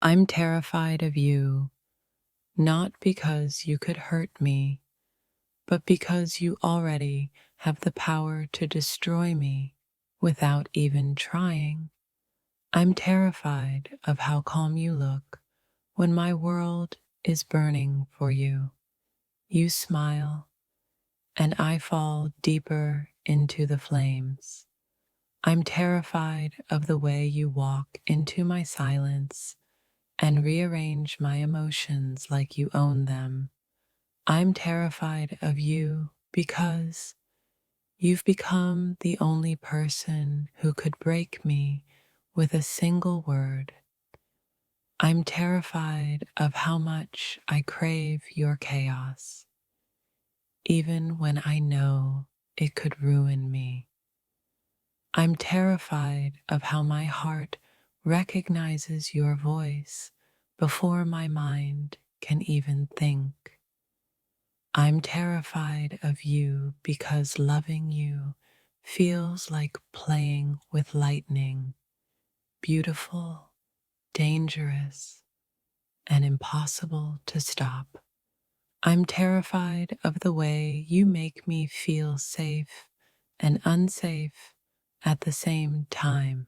I'm terrified of you, not because you could hurt me, but because you already have the power to destroy me without even trying. I'm terrified of how calm you look when my world is burning for you. You smile, and I fall deeper into the flames. I'm terrified of the way you walk into my silence and rearrange my emotions like you own them. I'm terrified of you because you've become the only person who could break me with a single word. I'm terrified of how much I crave your chaos, even when I know it could ruin me. I'm terrified of how my heart recognizes your voice before my mind can even think. I'm terrified of you because loving you feels like playing with lightning, beautiful, dangerous, and impossible to stop. I'm terrified of the way you make me feel safe and unsafe at the same time.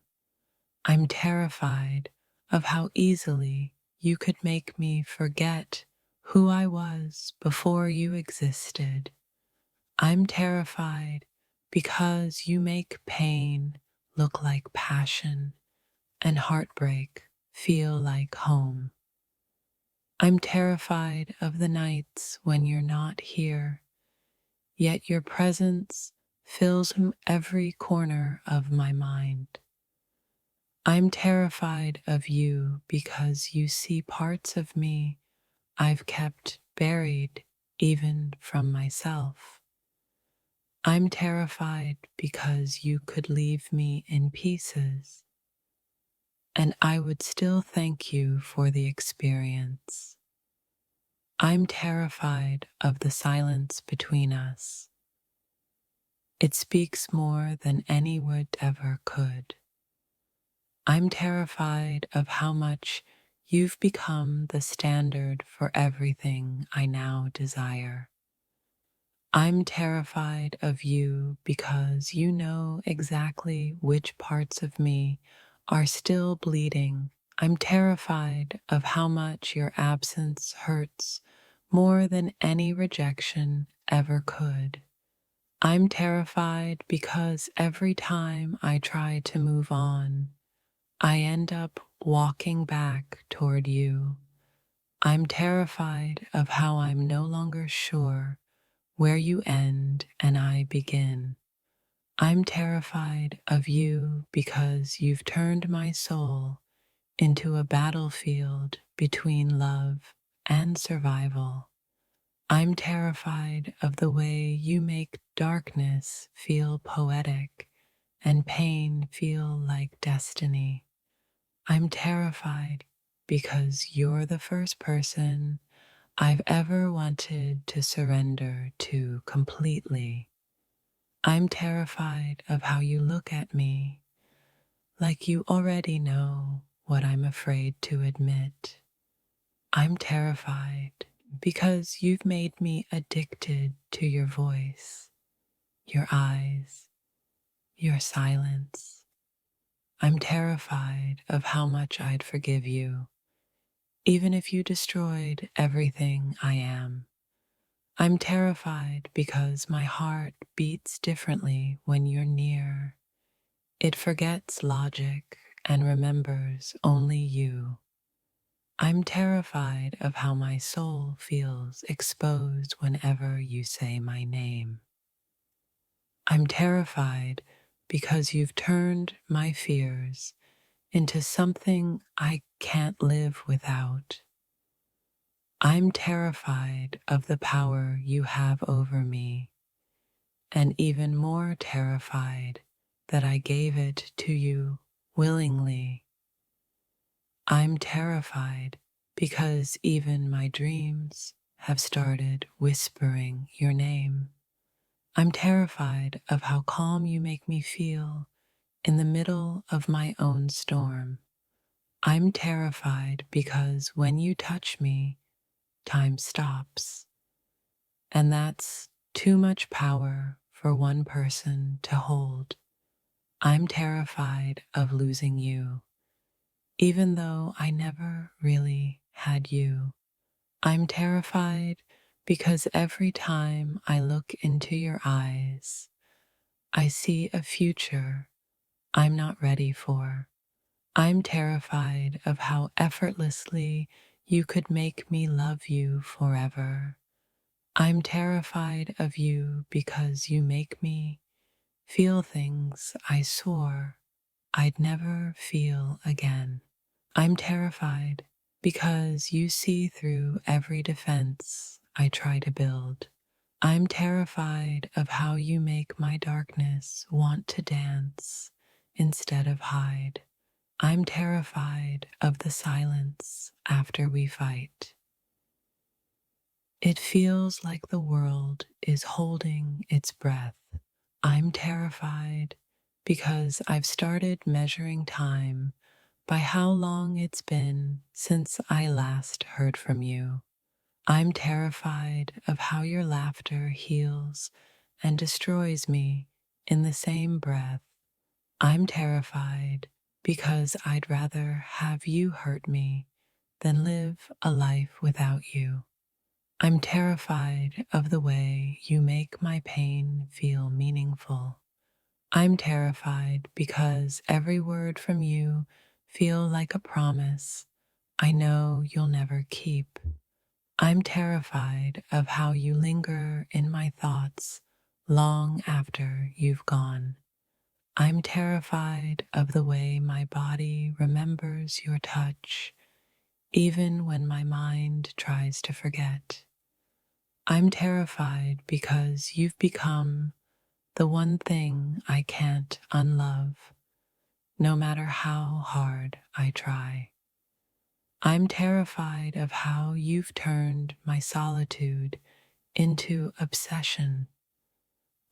I'm terrified of how easily you could make me forget who I was before you existed. I'm terrified because you make pain look like passion and heartbreak feel like home. I'm terrified of the nights when you're not here, yet your presence fills every corner of my mind. I'm terrified of you because you see parts of me I've kept buried even from myself. I'm terrified because you could leave me in pieces, and I would still thank you for the experience. I'm terrified of the silence between us. It speaks more than any word ever could. I'm terrified of how much you've become the standard for everything I now desire. I'm terrified of you because you know exactly which parts of me are still bleeding. I'm terrified of how much your absence hurts more than any rejection ever could. I'm terrified because every time I try to move on, I end up walking back toward you. I'm terrified of how I'm no longer sure where you end and I begin. I'm terrified of you because you've turned my soul into a battlefield between love and survival. I'm terrified of the way you make darkness feel poetic and pain feel like destiny. I'm terrified because you're the first person I've ever wanted to surrender to completely. I'm terrified of how you look at me, like you already know what I'm afraid to admit. I'm terrified because you've made me addicted to your voice, your eyes, your silence. I'm terrified of how much I'd forgive you, even if you destroyed everything I am. I'm terrified because my heart beats differently when you're near. It forgets logic and remembers only you. I'm terrified of how my soul feels exposed whenever you say my name. I'm terrified because you've turned my fears into something I can't live without. I'm terrified of the power you have over me, and even more terrified that I gave it to you willingly. I'm terrified because even my dreams have started whispering your name. I'm terrified of how calm you make me feel in the middle of my own storm. I'm terrified because when you touch me, time stops. And that's too much power for one person to hold. I'm terrified of losing you, even though I never really had you. I'm terrified because every time I look into your eyes, I see a future I'm not ready for. I'm terrified of how effortlessly you could make me love you forever. I'm terrified of you because you make me feel things I swore I'd never feel again. I'm terrified because you see through every defense I try to build. I'm terrified of how you make my darkness want to dance instead of hide. I'm terrified of the silence after we fight. It feels like the world is holding its breath. I'm terrified because I've started measuring time by how long it's been since I last heard from you. I'm terrified of how your laughter heals and destroys me in the same breath. I'm terrified because I'd rather have you hurt me than live a life without you. I'm terrified of the way you make my pain feel meaningful. I'm terrified because every word from you feels like a promise I know you'll never keep. I'm terrified of how you linger in my thoughts long after you've gone. I'm terrified of the way my body remembers your touch, even when my mind tries to forget. I'm terrified because you've become the one thing I can't unlove, no matter how hard I try. I'm terrified of how you've turned my solitude into obsession.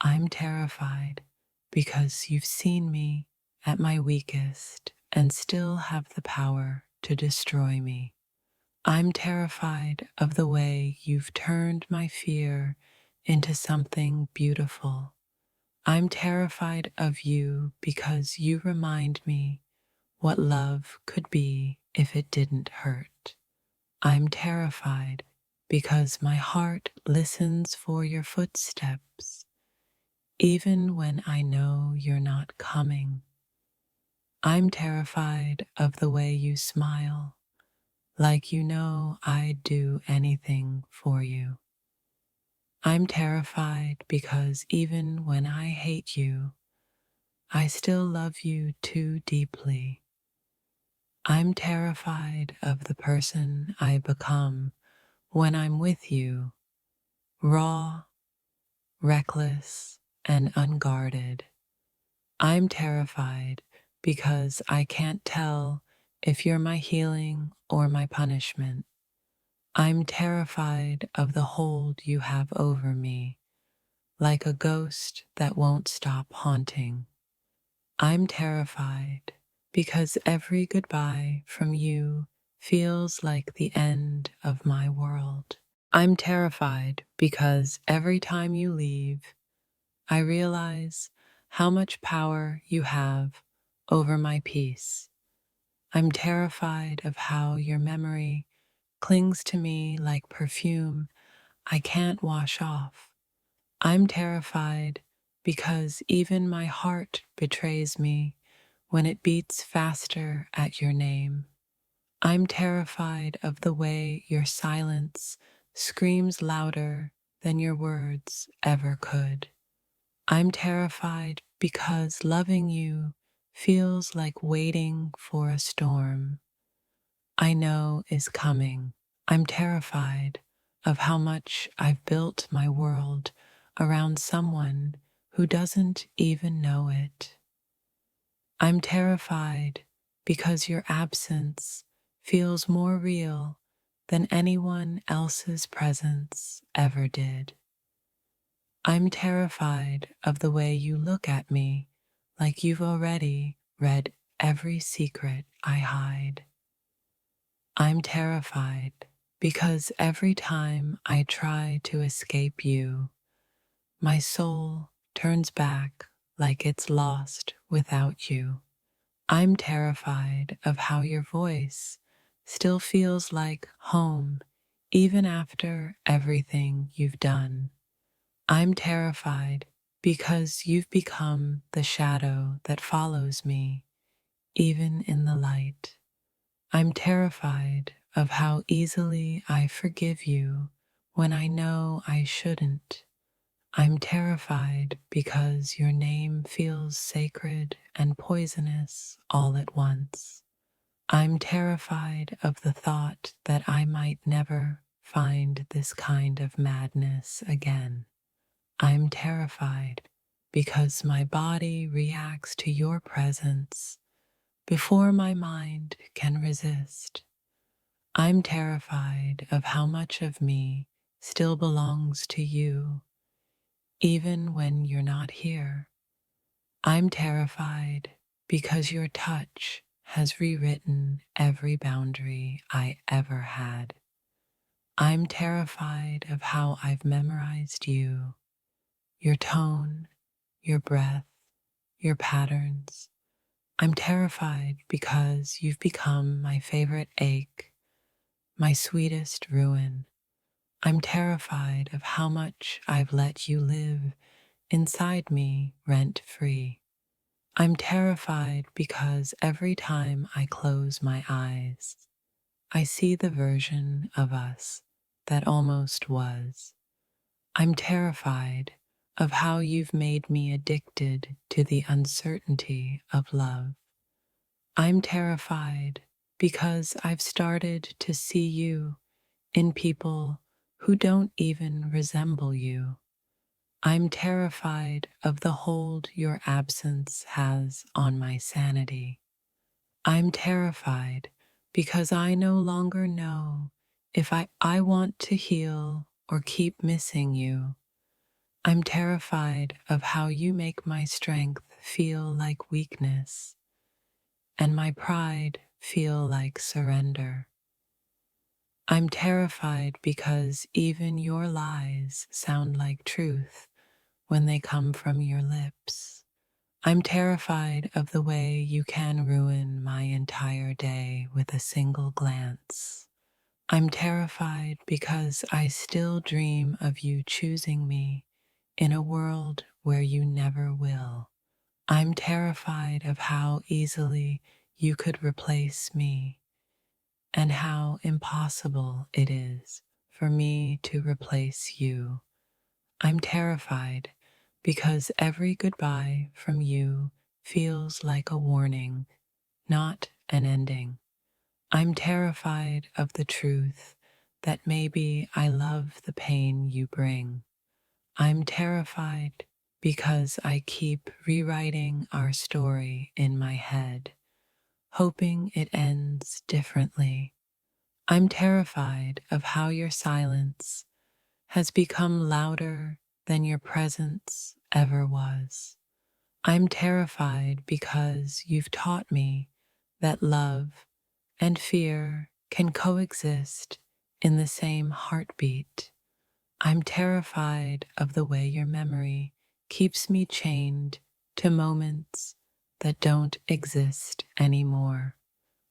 I'm terrified because you've seen me at my weakest and still have the power to destroy me. I'm terrified of the way you've turned my fear into something beautiful. I'm terrified of you because you remind me what love could be if it didn't hurt. I'm terrified because my heart listens for your footsteps, even when I know you're not coming. I'm terrified of the way you smile, like you know I'd do anything for you. I'm terrified because even when I hate you, I still love you too deeply. I'm terrified of the person I become when I'm with you, raw, reckless, and unguarded. I'm terrified because I can't tell if you're my healing or my punishment. I'm terrified of the hold you have over me, like a ghost that won't stop haunting. I'm terrified because every goodbye from you feels like the end of my world. I'm terrified because every time you leave, I realize how much power you have over my peace. I'm terrified of how your memory clings to me like perfume I can't wash off. I'm terrified because even my heart betrays me when it beats faster at your name. I'm terrified of the way your silence screams louder than your words ever could. I'm terrified because loving you feels like waiting for a storm I know is coming. I'm terrified of how much I've built my world around someone who doesn't even know it. I'm terrified because your absence feels more real than anyone else's presence ever did. I'm terrified of the way you look at me like you've already read every secret I hide. I'm terrified because every time I try to escape you, my soul turns back like it's lost without you. I'm terrified of how your voice still feels like home even after everything you've done. I'm terrified because you've become the shadow that follows me, even in the light. I'm terrified of how easily I forgive you when I know I shouldn't. I'm terrified because your name feels sacred and poisonous all at once. I'm terrified of the thought that I might never find this kind of madness again. I'm terrified because my body reacts to your presence before my mind can resist. I'm terrified of how much of me still belongs to you, even when you're not here. I'm terrified because your touch has rewritten every boundary I ever had. I'm terrified of how I've memorized you, your tone, your breath, your patterns. I'm terrified because you've become my favorite ache, my sweetest ruin. I'm terrified of how much I've let you live inside me rent free. I'm terrified because every time I close my eyes, I see the version of us that almost was. I'm terrified of how you've made me addicted to the uncertainty of love. I'm terrified because I've started to see you in people who don't even resemble you. I'm terrified of the hold your absence has on my sanity. I'm terrified because I no longer know if I want to heal or keep missing you. I'm terrified of how you make my strength feel like weakness and my pride feel like surrender. I'm terrified because even your lies sound like truth when they come from your lips. I'm terrified of the way you can ruin my entire day with a single glance. I'm terrified because I still dream of you choosing me in a world where you never will. I'm terrified of how easily you could replace me and how impossible it is for me to replace you. I'm terrified because every goodbye from you feels like a warning, not an ending. I'm terrified of the truth that maybe I love the pain you bring. I'm terrified because I keep rewriting our story in my head, hoping it ends differently. I'm terrified of how your silence has become louder than your presence ever was. I'm terrified because you've taught me that love and fear can coexist in the same heartbeat. I'm terrified of the way your memory keeps me chained to moments that don't exist anymore.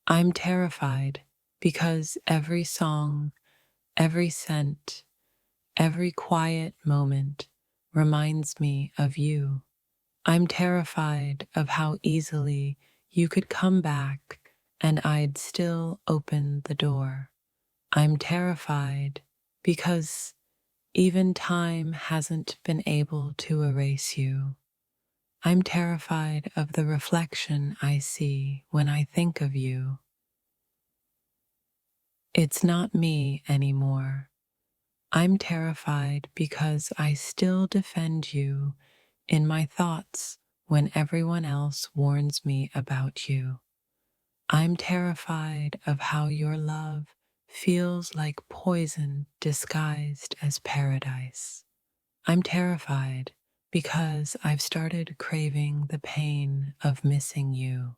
I'm terrified because every song, every scent, every quiet moment reminds me of you. I'm terrified of how easily you could come back and I'd still open the door. I'm terrified because even time hasn't been able to erase you. I'm terrified of the reflection I see when I think of you. It's not me anymore. I'm terrified because I still defend you in my thoughts when everyone else warns me about you. I'm terrified of how your love feels like poison disguised as paradise. I'm terrified because I've started craving the pain of missing you.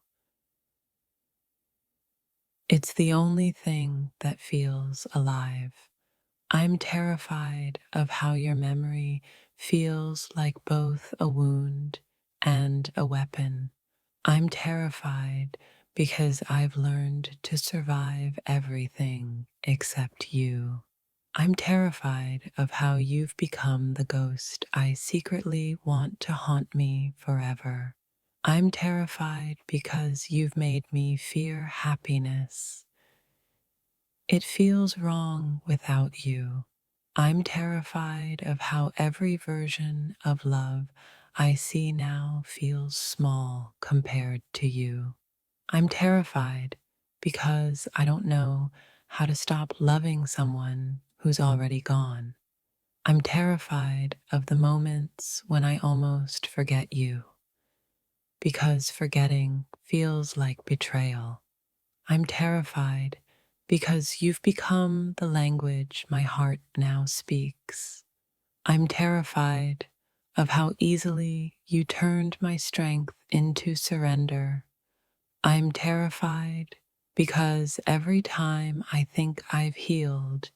It's the only thing that feels alive. I'm terrified of how your memory feels like both a wound and a weapon. I'm terrified because I've learned to survive everything except you. I'm terrified of how you've become the ghost I secretly want to haunt me forever. I'm terrified because you've made me fear happiness. It feels wrong without you. I'm terrified of how every version of love I see now feels small compared to you. I'm terrified because I don't know how to stop loving someone who's already gone. I'm terrified of the moments when I almost forget you, because forgetting feels like betrayal. I'm terrified because you've become the language my heart now speaks. I'm terrified of how easily you turned my strength into surrender. I'm terrified because every time I think I've healed,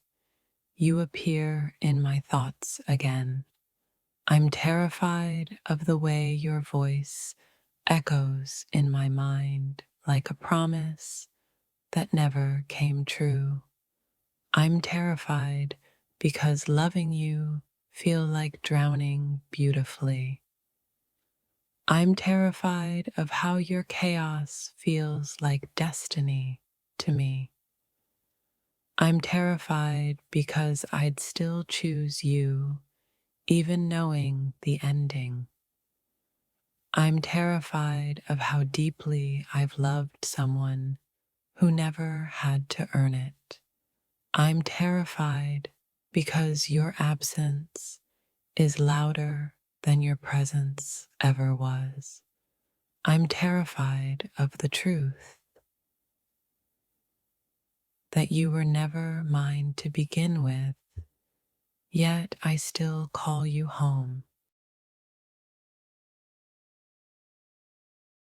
you appear in my thoughts again. I'm terrified of the way your voice echoes in my mind like a promise that never came true. I'm terrified because loving you feels like drowning beautifully. I'm terrified of how your chaos feels like destiny to me. I'm terrified because I'd still choose you, even knowing the ending. I'm terrified of how deeply I've loved someone who never had to earn it. I'm terrified because your absence is louder than your presence ever was. I'm terrified of the truth that you were never mine to begin with, yet I still call you home.